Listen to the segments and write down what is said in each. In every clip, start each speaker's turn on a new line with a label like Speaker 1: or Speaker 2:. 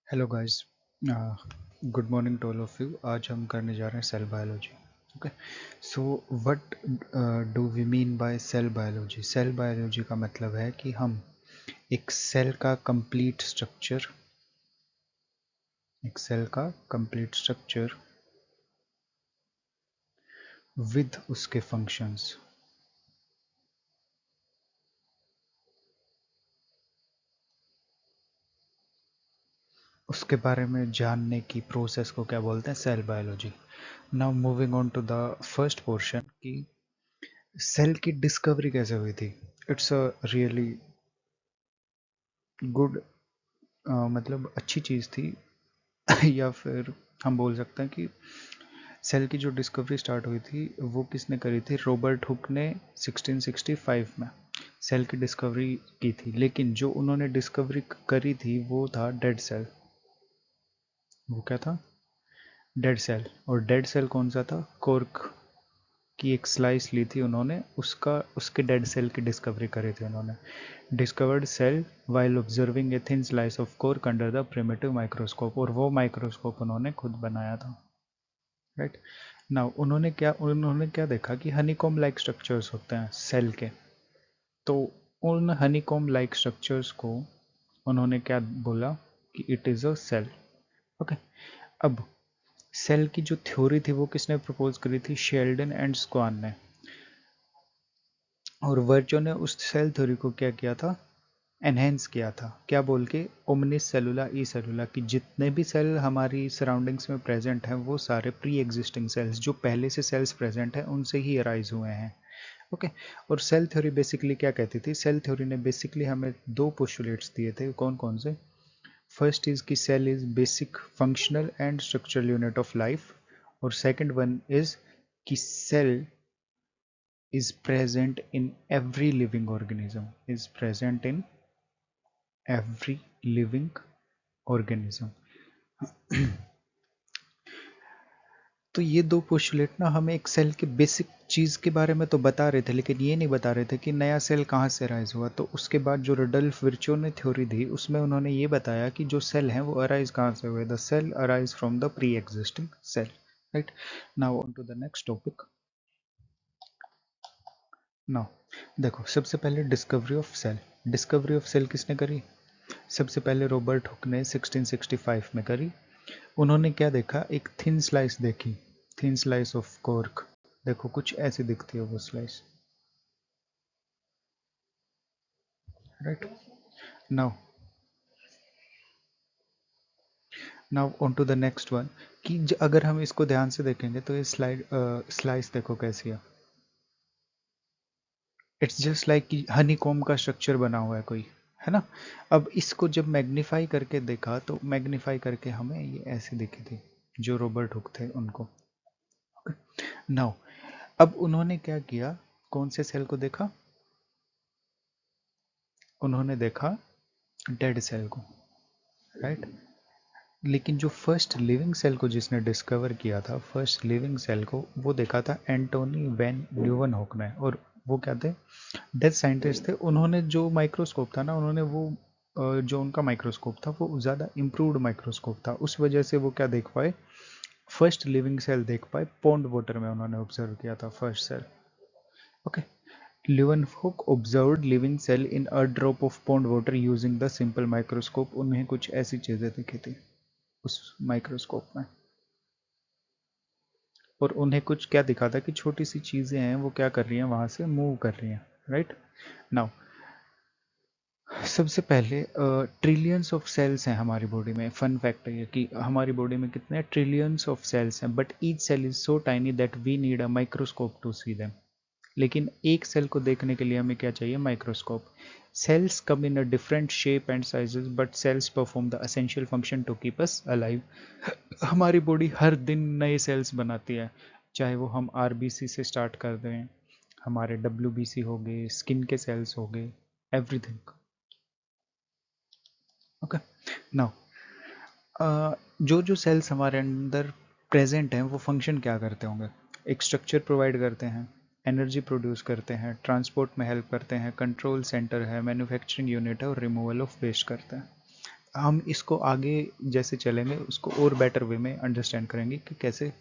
Speaker 1: Hello guys, good morning to all of you. आज हम करने जा रहे हैं cell biology. Okay, so what do we mean by cell biology? Cell biology का मतलब है कि हम एक सेल का कंप्लीट स्ट्रक्चर विद उसके फंक्शंस, उसके बारे में जानने की प्रोसेस को क्या बोलते हैं? Cell biology. Now moving on to the first portion कि सेल की डिस्कवरी कैसे हुई थी। इट्स अ रियली गुड, मतलब अच्छी चीज़ थी। या फिर हम बोल सकते हैं कि सेल की जो डिस्कवरी स्टार्ट हुई थी वो किसने करी थी? रॉबर्ट हुक ने 1665 में सेल की डिस्कवरी की थी। लेकिन जो उन्होंने डिस्कवरी करी थी वो था डेड सेल। वो क्या था? Dead cell. और डेड सेल कौन सा था? कॉर्क की एक स्लाइस ली थी उन्होंने, उसका उसके डेड सेल की डिस्कवरी करी थी उन्होंने। Discovered cell while observing a thin slice of cork under the primitive microscope. और वो माइक्रोस्कोप उन्होंने खुद बनाया था। राइट नाउ उन्होंने क्या देखा कि हनीकॉम लाइक स्ट्रक्चर्स होते हैं सेल के। तो उन हनीकॉम लाइक स्ट्रक्चर्स को उन्होंने क्या बोला कि it is a cell. Okay, अब सेल की जो थ्योरी थी वो किसने प्रपोज करी थी? शेल्डन एंड स्क्वान ने। और वर्चो ने उस सेल थ्योरी को क्या किया था? एनहेंस किया था। क्या बोल के? ओमनिस सेलुला ई सेलुला, कि जितने भी सेल हमारी सराउंडिंग्स में प्रेजेंट हैं वो सारे प्री एग्जिस्टिंग सेल्स, जो पहले से सेल्स प्रेजेंट हैं उनसे ही अराइज हुए हैं। ओके, और सेल थ्योरी बेसिकली क्या कहती थी? सेल थ्योरी ने बेसिकली हमें दो पोस्टुलेट्स दिए थे। कौन कौन से? फर्स्ट इज कि cell is basic functional and structural unit of life. और सेकंड वन इज कि cell is present in every living organism, is present in every living organism। तो ये दो पोस्टुलेट ना हमें एक सेल के बेसिक चीज़ के बारे में तो बता रहे थे, लेकिन ये नहीं बता रहे थे कि नया सेल कहाँ से राइज हुआ। तो उसके बाद जो रडल्फ विर्चो ने थ्योरी दी उसमें उन्होंने ये बताया कि जो सेल हैं वो अराइज कहाँ से हुए? The cell arise from the pre existing cell. Right now on to the next topic. Now देखो, सबसे पहले discovery of cell. Discovery of cell किसने करी? सबसे पहले रॉबर्ट हुक ने 1665 में करी। उन्होंने क्या देखा? एक थिन स्लाइस देखी, थिन स्लाइस ऑफ कॉर्क। देखो कुछ ऐसी दिखती है वो slice. Right now, now on to the next one कि अगर हम इसको ध्यान से देखेंगे तो ये स्लाइस देखो कैसी है। इट्स जस्ट लाइक कि हनी कॉम का स्ट्रक्चर बना हुआ है कोई, है ना। अब इसको जब मैग्नीफाई करके देखा तो मैग्नीफाई करके हमें ये ऐसी दिखी थी, जो रॉबर्ट हुक थे उनको। नाउ अब उन्होंने क्या किया? कौन से सेल को देखा? उन्होंने देखा डेड सेल को। राइट, लेकिन जो फर्स्ट लिविंग सेल को जिसने डिस्कवर किया था, फर्स्ट लिविंग सेल को वो देखा था एंटोनी वैन ल्यूवेनहॉक ने। और वो क्या थे? डेथ साइंटिस्ट थे। उन्होंने जो माइक्रोस्कोप था ना, उन्होंने वो जो उनका माइक्रोस्कोप था वो ज़्यादा इम्प्रूव्ड माइक्रोस्कोप था। उस वजह से वो क्या देख पाए? फर्स्ट लिविंग सेल देख पाए। पॉन्ड वाटर में उन्होंने ऑब्जर्व किया था first cell. Okay, Leeuwenhoek observed living cell in a drop of pond water using the simple microscope। उन्हें कुछ ऐसी चीजें दिखी थी उस माइक्रोस्कोप में। और उन्हें कुछ क्या दिखा था कि छोटी सी चीजें हैं वो क्या कर रही हैं, वहां से मूव कर रही हैं। राइट नाउ, सबसे पहले ट्रिलियंस ऑफ सेल्स हैं हमारी बॉडी में। फन फैक्ट है ये कि हमारी बॉडी में कितने ट्रिलियंस ऑफ सेल्स हैं, but each cell is so tiny that we need a microscope to see them. लेकिन एक सेल को देखने के लिए हमें क्या चाहिए? Microscope. Cells come in a different shape and sizes, but cells perform the essential function to keep us alive. हमारी बॉडी हर दिन नए सेल्स बनाती है, चाहे वो हम आरबीसी से स्टार्ट कर दें, हमारे डब्ल्यूबीसी हो गए, स्किन के सेल्स हो गए, एवरीथिंग। ओके नाउ, जो जो सेल्स हमारे अंदर प्रेजेंट हैं वो फंक्शन क्या करते होंगे? एक स्ट्रक्चर प्रोवाइड करते हैं, एनर्जी प्रोड्यूस करते हैं, ट्रांसपोर्ट में हेल्प करते हैं, कंट्रोल सेंटर है, मैन्युफैक्चरिंग यूनिट है, और रिमूवल ऑफ वेस्ट करते हैं। हम इसको आगे जैसे चलेंगे उसको और बेटर वे में अंडरस्टैंड करेंगे कि कैसे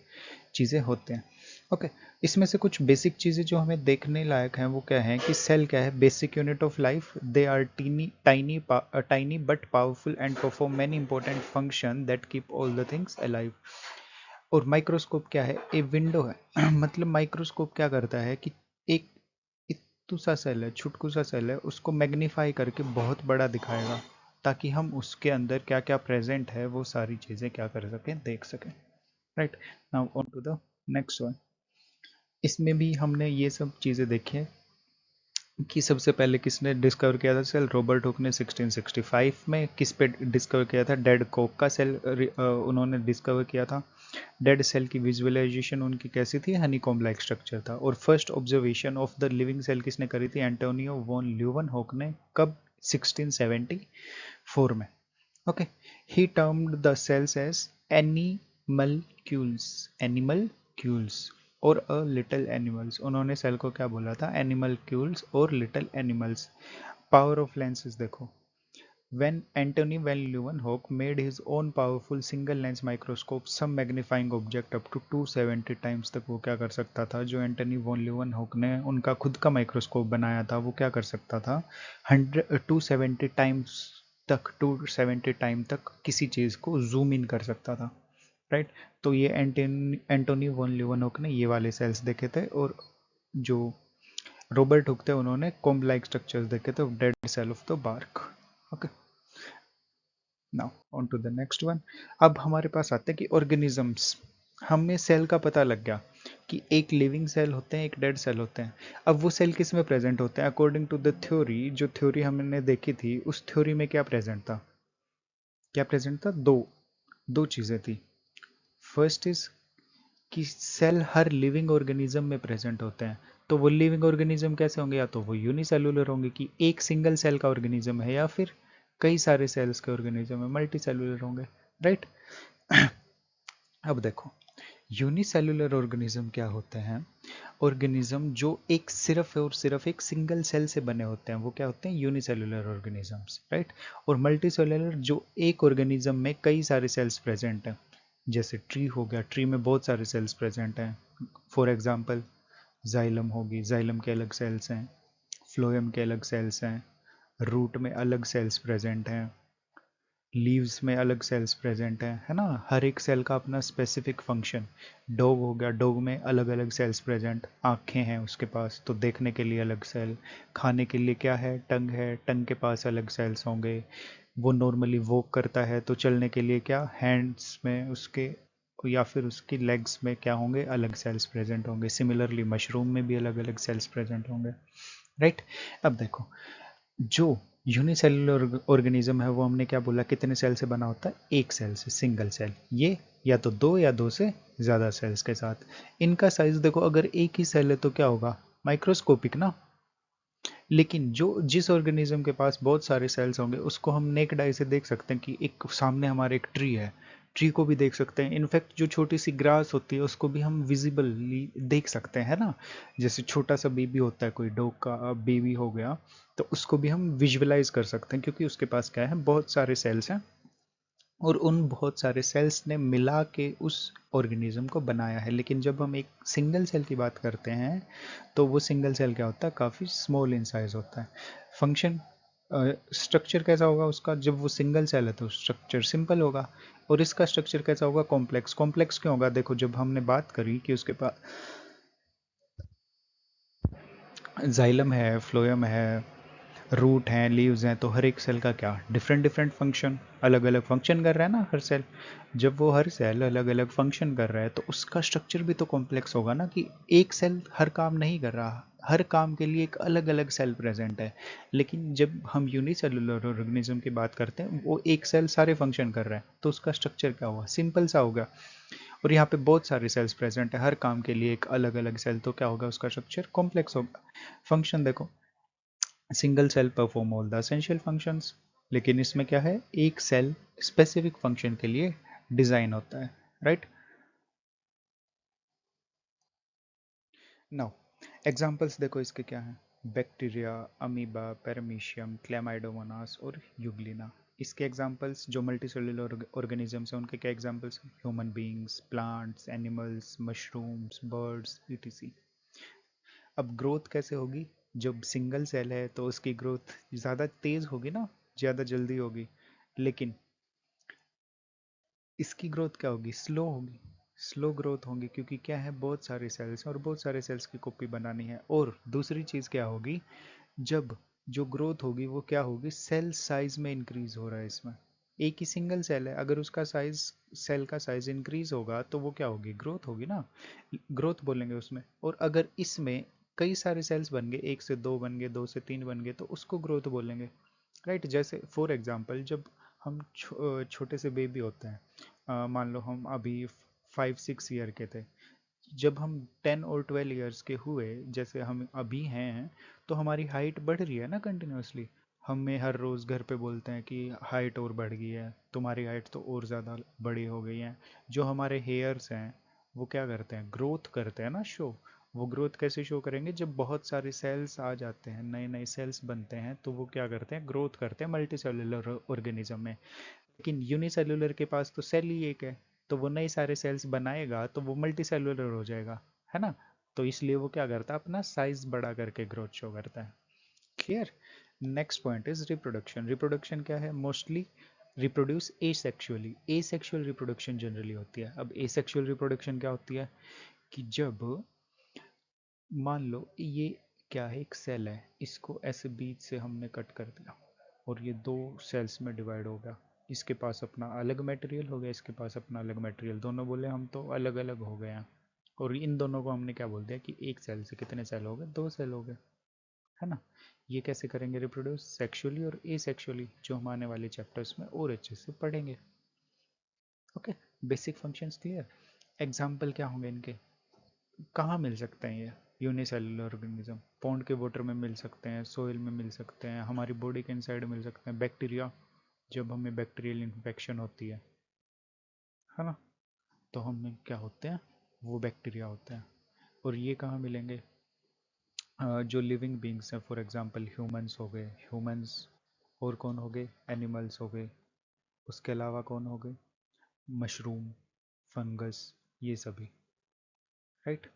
Speaker 1: चीज़ें होते हैं। ओके, इसमें से कुछ बेसिक चीज़ें जो हमें देखने लायक हैं वो क्या है कि सेल क्या है, basic unit of life, they are tiny but powerful and perform many important function that keep all the things alive. और माइक्रोस्कोप क्या है, ए विंडो है मतलब माइक्रोस्कोप क्या करता है कि एक इतू सा सेल है, छुटकू सा सेल है, उसको मैग्नीफाई करके बहुत बड़ा दिखाएगा ताकि हम उसके अंदर क्या क्या प्रेजेंट है वो सारी चीज़ें क्या कर सकें, देख सकें। Right, now on to the next one. इसमें भी हमने ये सब चीज़ें देखी है कि सबसे पहले किसने डिस्कवर किया था सेल, रॉबर्ट हुक ने 1665 में। किस पे डिस्कवर किया था, डेड कोक का सेल उन्होंने डिस्कवर किया था। डेड सेल की विजुअलाइजेशन उनकी कैसी थी, हनीकॉम्ब लाइक स्ट्रक्चर था। और first observation of the living cell किसने करी थी, एंटोनियो वॉन ल्यूवेनहॉक ने। कब, 1674 में। Okay, he termed the cells as animalcules, animalcules और अ लिटिल एनिमल्स। उन्होंने सेल को क्या बोला था, एनिमलक्यूल्स और little animals. Power of lenses देखो, when Antony van Leeuwenhoek made his own powerful single lens microscope, some magnifying object up to 270 times तक वो क्या कर सकता था, जो एंटनी वॉन ल्यूवेनहॉक ने उनका खुद का माइक्रोस्कोप बनाया था वो क्या कर सकता था, 270 टाइम्स तक, 270 टाइम तक किसी चीज़ को जूम इन कर सकता था। राइट, तो ये एंटोनी वॉन ल्यूवेनहॉक ने ये वाले सेल्स देखे थे। और जो रॉबर्ट हुक थे उन्होंने कॉम्ब लाइक स्ट्रक्चर्स देखे थे, dead cell of the bark. Okay, now on to the next one. अब हमारे पास आते हैं कि ऑर्गेनिजम्स। हमें सेल का पता लग गया कि एक लिविंग सेल होते हैं, एक डेड सेल होते हैं। अब वो सेल किस में प्रेजेंट होते हैं, अकॉर्डिंग टू द थ्योरी, जो थ्योरी हमने देखी थी उस थ्योरी में क्या प्रेजेंट था, क्या प्रेजेंट था, दो दो चीज़ें थी। फर्स्ट इज कि सेल हर लिविंग ऑर्गेनिज्म में प्रेजेंट होते हैं। तो वो लिविंग ऑर्गेनिज्म कैसे होंगे, या तो वो यूनिसेलुलर होंगे कि एक सिंगल सेल का ऑर्गेनिज्म है, या फिर कई सारे सेल्स के ऑर्गेनिज्म है, मल्टी सेलुलर होंगे। राइट, अब देखो यूनिसेलुलर ऑर्गेनिज्म क्या होते हैं, ऑर्गेनिज्म जो एक सिर्फ और सिर्फ एक सिंगल सेल से बने होते हैं वो क्या होते हैं, यूनिसेलुलर ऑर्गेनिजम्स। राइट, और मल्टी सेलुलर जो एक ऑर्गेनिज्म में कई सारे सेल्स प्रेजेंट हैं, जैसे ट्री हो गया, ट्री में बहुत सारे सेल्स प्रेजेंट हैं। फॉर एग्जांपल जाइलम होगी, जाइलम के अलग सेल्स हैं, फ्लोएम के अलग सेल्स हैं, रूट में अलग सेल्स प्रेजेंट हैं, लीव्स में अलग सेल्स प्रेजेंट हैं, है ना, हर एक सेल का अपना स्पेसिफिक फंक्शन। डॉग हो गया, डॉग में अलग अलग सेल्स प्रेजेंट, आंखें हैं उसके पास तो देखने के लिए अलग सेल, खाने के लिए क्या है, टंग है, टंग के पास अलग सेल्स होंगे, वो नॉर्मली वॉक करता है तो चलने के लिए क्या, हैंड्स में उसके या फिर उसकी लेग्स में क्या होंगे, अलग सेल्स प्रेजेंट होंगे। सिमिलरली मशरूम में भी अलग अलग सेल्स प्रेजेंट होंगे। राइट, अब देखो जो यूनिसेलुलर ऑर्गेनिज्म है वो हमने क्या बोला, कितने सेल से बना होता है, एक सेल से, सिंगल सेल। ये या तो दो या दो से ज़्यादा सेल्स के साथ। इनका साइज देखो, अगर एक ही सेल है तो क्या होगा, माइक्रोस्कोपिक ना। लेकिन जो जिस ऑर्गेनिज्म के पास बहुत सारे सेल्स होंगे उसको हम नेक्ड आई से देख सकते हैं कि एक सामने हमारे एक ट्री है, ट्री को भी देख सकते हैं। इनफैक्ट जो छोटी सी ग्रास होती है उसको भी हम विजिबली देख सकते हैं, है ना। जैसे छोटा सा बेबी होता है, कोई डॉग का बेबी हो गया, तो उसको भी हम विजुअलाइज कर सकते हैं क्योंकि उसके पास क्या है, बहुत सारे सेल्स हैं। और उन बहुत सारे सेल्स ने मिला के उस ऑर्गेनिज्म को बनाया है। लेकिन जब हम एक सिंगल सेल की बात करते हैं तो वो सिंगल सेल क्या होता है, काफ़ी स्मॉल इन साइज होता है। फंक्शन, स्ट्रक्चर कैसा होगा उसका, जब वो सिंगल सेल है तो स्ट्रक्चर सिंपल होगा। और इसका स्ट्रक्चर कैसा होगा, कॉम्प्लेक्स। कॉम्प्लेक्स क्यों होगा, देखो जब हमने बात करी कि उसके पास जाइलम है, फ्लोएम है, रूट हैं, लीव्स हैं, तो हर एक सेल का क्या, डिफरेंट डिफरेंट फंक्शन, अलग अलग फंक्शन कर रहा है ना हर सेल। जब वो हर सेल अलग अलग फंक्शन कर रहा है तो उसका स्ट्रक्चर भी तो कॉम्प्लेक्स होगा ना, कि एक सेल हर काम नहीं कर रहा, हर काम के लिए एक अलग अलग सेल प्रेजेंट है। लेकिन जब हम यूनिसेलुलर ऑर्गेनिज्म की बात करते हैं वो एक सेल सारे फंक्शन कर रहा है तो उसका स्ट्रक्चर क्या हुआ, सिंपल सा होगा। और यहाँ पे बहुत सारे सेल्स प्रेजेंट है, हर काम के लिए एक अलग अलग सेल, तो क्या होगा, उसका स्ट्रक्चर कॉम्प्लेक्स होगा। फंक्शन देखो, single cell perform all the essential functions. लेकिन इसमें क्या है, एक सेल स्पेसिफिक फंक्शन के लिए डिजाइन होता है। राइट, नाउ एग्जांपल्स देखो इसके क्या हैं, बैक्टीरिया, अमीबा, पैरामीशियम, क्लैमाइडोमोनास और यूग्लिना। इसके एग्जांपल्स जो मल्टी सेलुलर ऑर्गेनिजम्स हैं उनके क्या एग्जांपल्स हैं? Human beings, plants, animals, mushrooms, birds, etc. अब ग्रोथ कैसे होगी? जब सिंगल सेल है तो उसकी ग्रोथ ज़्यादा तेज होगी ना, ज़्यादा जल्दी होगी। लेकिन इसकी ग्रोथ क्या होगी? स्लो होगी। स्लो ग्रोथ होगी क्योंकि क्या है, बहुत सारे सेल्स हैं और बहुत सारे सेल्स की कॉपी बनानी है। और दूसरी चीज़ क्या होगी, जब जो ग्रोथ होगी वो क्या होगी, सेल साइज में इंक्रीज हो रहा है इसमें। एक ही सिंगल सेल है, अगर उसका साइज, सेल का साइज इंक्रीज होगा तो वो क्या होगी, ग्रोथ होगी ना, ग्रोथ बोलेंगे उसमें। और अगर इसमें कई सारे सेल्स बन गए, एक से दो बन गए, दो से तीन बन गए, तो उसको ग्रोथ बोलेंगे। राइट। जैसे फॉर एग्जांपल जब हम छोटे से बेबी होते हैं, मान लो हम अभी 5-6 ईयर के थे, जब हम 10 और 12 ईयर्स के हुए, जैसे हम अभी हैं, तो हमारी हाइट बढ़ रही है ना कंटिन्यूसली। हमें हर रोज़ घर पे बोलते हैं कि हाइट और बढ़ गई है, तुम्हारी हाइट तो और ज़्यादा बड़ी हो गई है। जो हमारे हेयर्स हैं वो क्या करते हैं, ग्रोथ करते हैं ना, शो। वो ग्रोथ कैसे शो करेंगे, जब बहुत सारे सेल्स आ जाते हैं, नए नए सेल्स बनते हैं, तो वो क्या करते हैं, ग्रोथ करते हैं मल्टी सेलुलर ऑर्गेनिज्म में। लेकिन यूनिसेलुलर के पास तो सेल ही एक है, तो वो नए सारे सेल्स बनाएगा तो वो मल्टी सेलुलर हो जाएगा, है ना। तो इसलिए वो क्या करता है, अपना साइज बड़ा करके ग्रोथ शो करता है। Clear. Next point is reproduction. Reproduction क्या है, mostly reproduce asexually. Asexual reproduction generally होती है। अब एसेक्सुअल रिप्रोडक्शन क्या होती है, कि जब मान लो ये क्या है, एक सेल है, इसको ऐसे बीच से हमने कट कर दिया और ये दो सेल्स में डिवाइड हो गया। इसके पास अपना अलग मटेरियल हो गया, इसके पास अपना अलग मटेरियल, दोनों बोले हम तो अलग अलग हो गए हैं। और इन दोनों को हमने क्या बोल दिया कि एक सेल से कितने सेल हो गए, दो सेल हो गए, है ना। ये कैसे करेंगे रिप्रोड्यूस, सेक्सुअली और एसेक्सुअली, जो हम आने वाले चैप्टर्स में और अच्छे से पढ़ेंगे। Okay. Basic functions clear. Example क्या होंगे इनके, कहाँ मिल सकते हैं ये यूनिसेलुलर ऑर्गेनिज्म? पौंड के वाटर में मिल सकते हैं, सोइल में मिल सकते हैं, हमारी बॉडी के इनसाइड मिल सकते हैं, बैक्टीरिया, जब हमें बैक्टीरियल इन्फेक्शन होती है ना, तो हमें क्या होते हैं, वो बैक्टीरिया होते हैं। और ये कहाँ मिलेंगे, जो लिविंग बींग्स हैं, फॉर एग्जांपल ह्यूमंस हो गए, ह्यूमंस, और कौन हो गए, एनिमल्स हो गए, उसके अलावा कौन हो गए, मशरूम, फंगस, ये सभी। Right.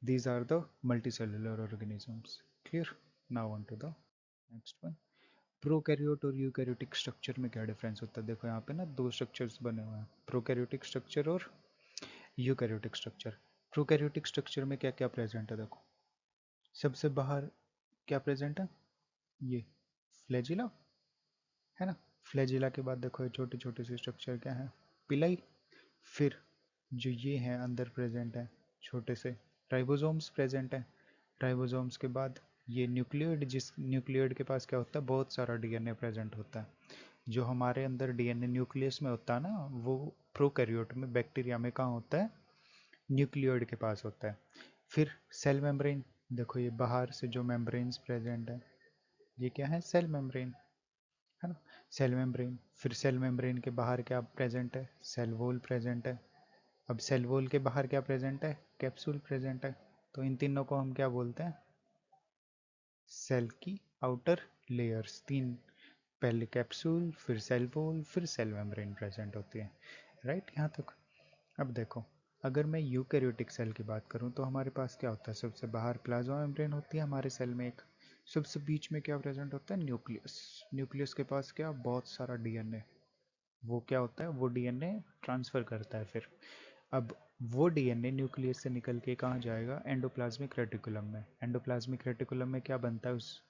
Speaker 1: These are the multicellular organisms. Clear? Now on to the next one. Prokaryote और यूकैरियोटिक स्ट्रक्चर में क्या डिफरेंस होता है? देखो यहाँ पे ना दो स्ट्रक्चर्स बने हुए हैं, प्रोकैरियोटिक स्ट्रक्चर और यूकैरियोटिक स्ट्रक्चर। प्रोकैरियोटिक स्ट्रक्चर में क्या क्या प्रेजेंट है, देखो सबसे बाहर क्या प्रेजेंट है, ये फ्लैजिला, है ना। फ्लैजिला के बाद देखो ये छोटी छोटी सी स्ट्रक्चर क्या है, पिलाई। फिर जो ये हैं अंदर प्रेजेंट है छोटे से राइबोसोम्स प्रेजेंट है। राइबोसोम्स के बाद ये न्यूक्लियोइड, जिस न्यूक्लियोइड के पास क्या होता है, बहुत सारा डीएनए प्रेजेंट होता है। जो हमारे अंदर डीएनए न्यूक्लियस में होता है ना, वो प्रोकैरियोट में, बैक्टीरिया में कहाँ होता है, न्यूक्लियोइड के पास होता है। फिर सेल मेम्ब्रेन, देखो ये बाहर से जो मेम्ब्रेन्स प्रेजेंट है, ये क्या है, सेल मेम्ब्रेन, है ना। सेल मेम्ब्रेन, फिर सेल मेम्ब्रेन के बाहर क्या प्रेजेंट है, सेल वॉल प्रेजेंट है। अब सेल वॉल के बाहर क्या प्रेजेंट है, कैप्सूल प्रेजेंट है। तो इन तीनों को हम क्या बोलते हैं, सेल की आउटर लेयर्स तीन, पहले कैप्सूल, फिर सेल वॉल, फिर सेल मेम्ब्रेन प्रेजेंट होती है। राइट, यहाँ तक। अब देखो, अगर मैं यूकैरियोटिक सेल की बात करूँ तो हमारे पास क्या होता है, सबसे बाहर प्लाज्मा मेम्ब्रेन होती है हमारे सेल में एक, सबसे बीच में क्या प्रेजेंट होता है, न्यूक्लियस। न्यूक्लियस के पास क्या, बहुत सारा डीएनए, वो क्या होता है, वो डीएनए ट्रांसफर करता है फिर। अब वो डीएनए न्यूक्लियस से निकल के कहाँ जाएगा, एंडोप्लाज्मिक रेटिकुलम में। एंडोप्लाज्मिक रेटिकुलम में क्या बनता है, उस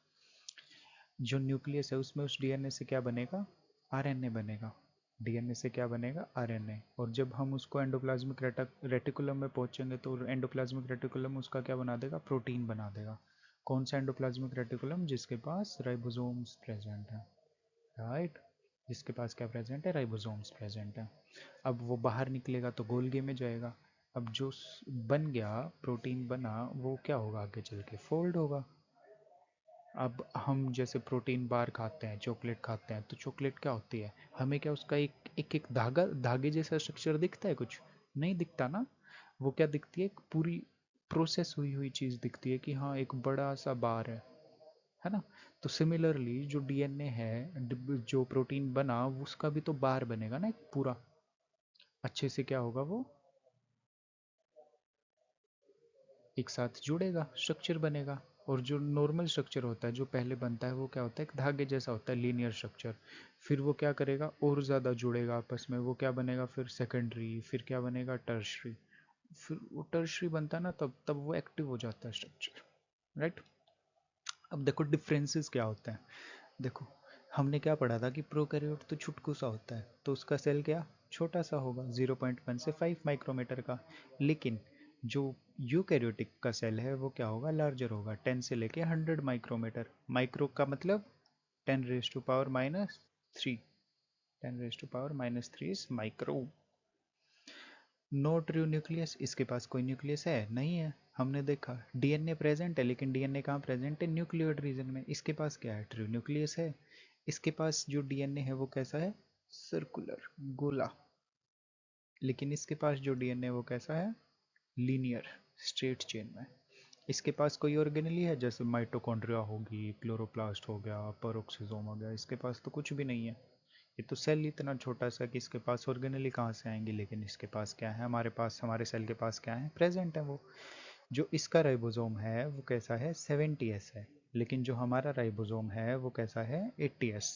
Speaker 1: जो न्यूक्लियस है उसमें, उस डीएनए से क्या बनेगा, आरएनए बनेगा। डीएनए से क्या बनेगा, आरएनए। और जब हम उसको एंडोप्लाज्मिक रेटिकुलम में पहुंचेंगे तो एंडोप्लाज्मिक रेटिकुलम उसका क्या बना देगा, प्रोटीन बना देगा। कौन सा एंडोप्लाज्मिक रेटिकुलम, जिसके पास राइबोसोम्स प्रेजेंट है। राइट, जिसके पास क्या प्रेजेंट है, राइबोसोम्स प्रेजेंट है। अब वो बाहर निकलेगा तो गोल्गी में जाएगा। अब जो बन गया, प्रोटीन बना, वो क्या होगा, आगे चल के फोल्ड होगा। अब हम जैसे प्रोटीन बार खाते हैं, चॉकलेट खाते हैं, तो चॉकलेट क्या होती है, हमें क्या उसका एक एक एक धागा, धागे जैसा स्ट्रक्चर दिखता है, कुछ नहीं दिखता ना। वो क्या दिखती है, एक पूरी प्रोसेस हुई हुई चीज़ दिखती है कि हाँ एक बड़ा सा बार है। है ना। तो सिमिलरली जो डीएनए है, जो प्रोटीन बना उसका भी तो बार बनेगा ना एक पूरा, अच्छे से क्या होगा वो एक साथ जुड़ेगा, स्ट्रक्चर बनेगा। और जो नॉर्मल स्ट्रक्चर होता है जो पहले बनता है वो क्या होता है, एक धागे जैसा होता है, लीनियर स्ट्रक्चर। फिर वो क्या करेगा, और ज़्यादा जुड़ेगा आपस में, वो क्या बनेगा फिर सेकेंडरी, फिर क्या बनेगा टर्शरी। फिर वो टर्शरी बनता है ना, तब तब वो एक्टिव हो जाता है स्ट्रक्चर, राइट। अब देखो डिफरेंसेस क्या होते हैं। देखो हमने क्या पढ़ा था कि प्रोकैरियोट तो छुटकू सा होता है, तो उसका सेल क्या छोटा सा होगा, 0.1 से 5 माइक्रोमीटर का। लेकिन जो यूकैरियोटिक का सेल है वो क्या होगा, लार्जर होगा, 10 से लेके 100 माइक्रोमीटर। माइक्रो का मतलब 10⁻³ 10⁻³ is micro. No true nucleus, इसके पास कोई न्यूक्लियस है नहीं है। हमने देखा डीएनए प्रेजेंट है, लेकिन डीएनए कहाँ प्रेजेंट है, न्यूक्लियोइड रीजन में। इसके पास क्या है, ट्रू न्यूक्लियस है। इसके पास जो डीएनए है वो कैसा है, सर्कुलर, गोला। लेकिन इसके पास जो डीएनए वो कैसा है, लीनियर, स्ट्रेट चेन में। इसके पास कोई ऑर्गेनेली है, जैसे माइटोकॉन्ड्रिया होगी, क्लोरोप्लास्ट हो गया, पेरोक्सिसोम हो गया, इसके पास तो कुछ भी नहीं है। ये तो सेल इतना छोटा सा कि इसके पास ऑर्गेनेली कहाँ से आएंगी। लेकिन इसके पास क्या है, हमारे पास, हमारे सेल के पास क्या है, प्रेजेंट है वो। जो इसका राइबोसोम है वो कैसा है, 70s है। लेकिन जो हमारा राइबोसोम है वो कैसा है, 80s।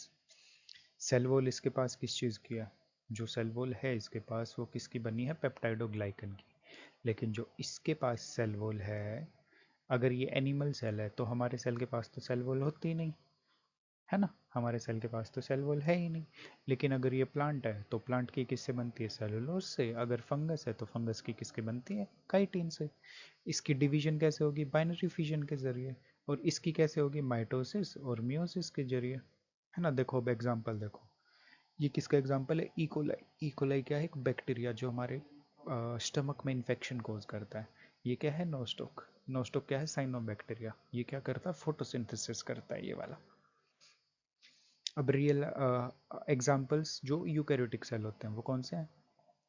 Speaker 1: सेल वॉल इसके पास किस चीज़ की है, जो सेल वॉल है इसके पास वो किसकी बनी है, पेप्टाइडोग्लाइकन की। लेकिन जो इसके पास सेल वॉल है, अगर ये एनिमल सेल है तो हमारे सेल के पास तो सेल वॉल होती ही नहीं, है ना। हमारे सेल के पास तो सेल वॉल है ही नहीं। लेकिन अगर ये प्लांट है तो प्लांट की किससे बनती है, सेलुलोज से। अगर फंगस है तो फंगस की किसके बनती है, काइटिन से। इसकी डिवीजन कैसे होगी, बाइनरी फिजन के जरिए। और इसकी कैसे होगी, माइटोसिस और मियोसिस के जरिए, है ना। देखो अब एग्जांपल देखो, ये किसका एग्जांपल है, इकोलाई। इकोलाई क्या है, एक बैक्टीरिया जो हमारे स्टमक में इन्फेक्शन कोज करता है। ये क्या है, नोस्टोक। नोस्टोक क्या है, साइनोबैक्टीरिया। ये क्या करता है, फोटोसिंथेसिस करता है, ये वाला। अब रियल एग्जांपल्स जो यूकैरियोटिक सेल होते हैं वो कौन से हैं,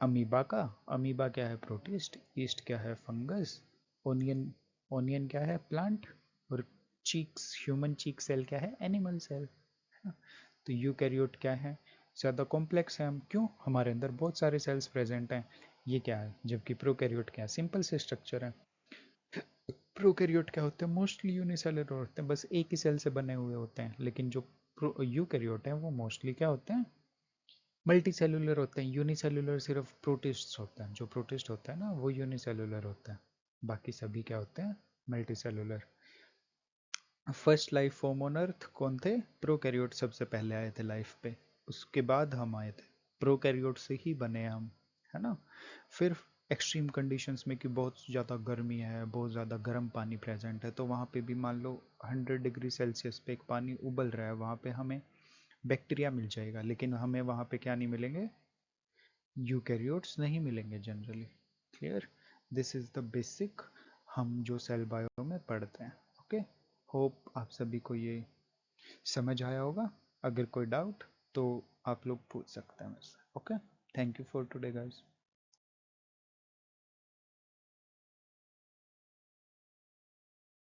Speaker 1: अमीबा का, अमीबा क्या है, प्रोटिस्ट। ईस्ट क्या है, फंगस। ओनियन, ओनियन क्या है, प्लांट। और चीक्स, ह्यूमन चीक सेल क्या है, एनिमल सेल। तो यूकैरियोट क्या है, ज़्यादा कॉम्प्लेक्स है हम, क्यों, हमारे अंदर बहुत सारे सेल्स प्रेजेंट हैं। ये क्या है, जबकि प्रोकैरियोट क्या है, सिंपल से स्ट्रक्चर है। प्रोकैरियोट क्या होते हैं, मोस्टली यूनिसेलुलर होते हैं, बस एक ही सेल से बने हुए होते हैं। लेकिन जो यूकैरियोट हैं वो मोस्टली क्या होते हैं, मल्टी सेलुलर होते हैं। यूनिसेलुलर सिर्फ प्रोटिस्ट होता है, जो प्रोटिस्ट होता है ना वो यूनिसेलुलर होता है। बाकी सभी क्या होते हैं, multi cellular. First life form on earth कौन थे, प्रोकैरियोट सबसे पहले आए थे लाइफ पे। उसके बाद हम आए थे, प्रोकैरियोट से ही बने हम, है ना। फिर एक्सट्रीम कंडीशंस में कि बहुत ज़्यादा गर्मी है, बहुत ज़्यादा गर्म पानी प्रेजेंट है, तो वहाँ पे भी मान लो 100 डिग्री सेल्सियस पे एक पानी उबल रहा है, वहाँ पे हमें बैक्टीरिया मिल जाएगा। लेकिन हमें वहाँ पे क्या नहीं मिलेंगे, यूकैरियोट्स नहीं मिलेंगे generally. Clear, this is the basic, हम जो सेल बायो में पढ़ते हैं। ओके, होप आप सभी को ये समझ आया होगा। अगर कोई डाउट तो आप लोग पूछ सकते हैं मुझसे। Okay, thank you for today guys.